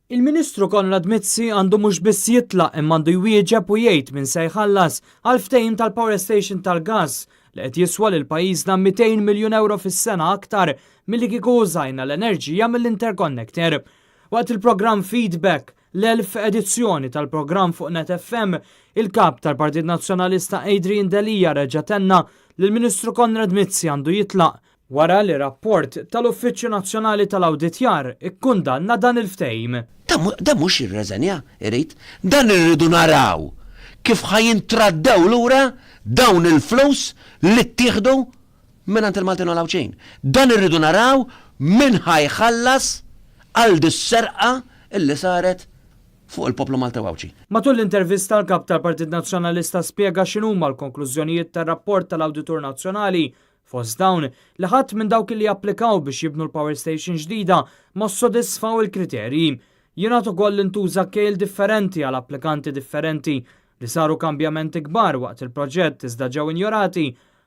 Il-Ministru Konrad Mizzi għandu mhux biss jitlaq imma għandu jwieġeb u jgħid min se jħallas għal ftehim tal-Power Station tal-gas li qed jiswa lil pajjiżna 200 miljun euro fis-sena aktar milli kieku użajna l-enerġija mill-interconnector. Waqt il-programm Feedback l-1000 edizzjoni tal-programm fuq Net FM, il-kap tal-Partit Nazzjonalista Adrian Delia reġa' tenna li l-Ministru Konrad Mizzi għandu jitlaq wara li rapport tal-Uffiċċju Nazzjonali tal-Awditjar ikkundanna dan il-ftehim. Dan mhux jirriżenja, jrid, dan irridu naraw kif jintraddaw lura dawn il-flus li ttieħdu mingħand il-Maltin u l-Awċin. Dan irridu naraw min ħajħallas għal dis-serqa illi saret fuq il-poplu Malta u Awċin. Matul l-intervista l-kap tal-Partit Nazzjonalista spjega x'inhuma l-konklużjonijiet tar-rapport tal-Awditur Nazzjonali. Fost dawn li ħadd minn dawk li japplikaw biex jibnu l-Power Station ġdida ma ssodisfaw il-kriterji. Jingħatu ukoll intuża kejl differenti għal applikanti differenti li saru kambjamenti kbar waqt il-proġett iżda ġew injorati,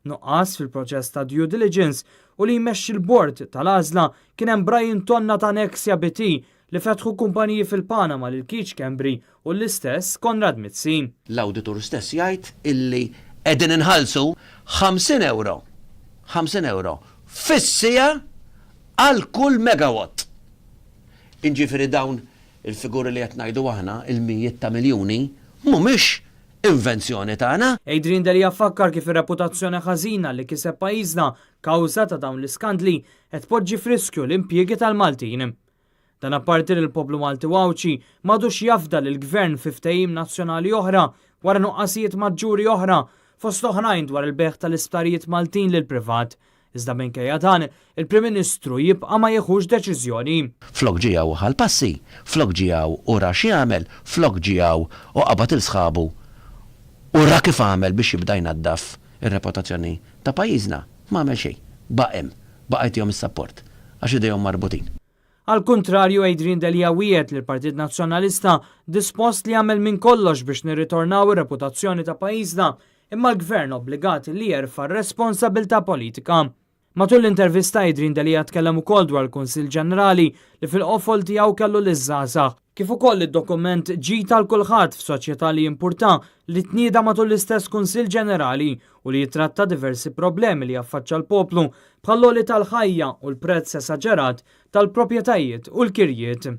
nuqqas fil-proċess ta' due diligence u li jmexxi l-bord tal-għażla kien hemm Brian Tonna ta' Nexia BT li fetħu kumpaniji fil-Panama lil Kiċ Kembri u l-istess Konrad Mizzi. L-awditur stess jgħid illi qegħdin inħallsu 50 euro fis-sija għal kull megawatt. Inġifieri dawn il-figuri li qed ngħidu aħna il-mijiet ta' miljuni mhumiex invenzjoni tagħna. Adrian Delia fakkar kif ir-reputazzjoni ħażina li kiseb pajjiżna kawża ta' dawn l-iskandli qed tpoġġi f'riskju l-impjiegi tal-Maltin. Dan apparti li l-poplu Malti u Awċi m'għadux jafda lill gvern fi ftehim nazzjonali oħra wara nuqqasijiet maġġuri oħra fost oħrajn dwar il-beħ tal-isptarijiet Maltin lil privat. Iżda minkejja dan, il-Prim Ministru jibqa' ma jieħux deċiżjoni. Flok ġiegħu ħal passi, flok ġiegħu ura xi jagħmel, flok ġiegħu u qabad il-sħabu. Ura kif għamel biex jibda jnaddaf ir-reputazzjoni ta' pajjiżna. M'għamel xejn. Baqgħet jom is-sapport għax idejhom marbutin. Al kontrarju, Adrian Delia wiegħed li l-Partit Nazzjonalista dispost li jagħmel minn kollox biex nirritornaw ir-reputazzjoni ta' pajjiżna imma l-gvern obbligat li jerfa' r-responsabilità politika. Matul l-intervista Adrian Delia tkellem ukoll dwar il-Kunsill Ġenerali li fil-qofol tiegħu kellu liż-żgħażagħ. Kif ukoll id-dokument ġie tal kulħadd f'soċjetà li jimpurta li tnieda matul l-istess Kunsill Ġenerali u li jitratta diversi problemi li jaffaċċa l-poplu bħall-għoli tal-ħajja u l-prezz esaġerat tal-proprjetajiet u l-kirjiet.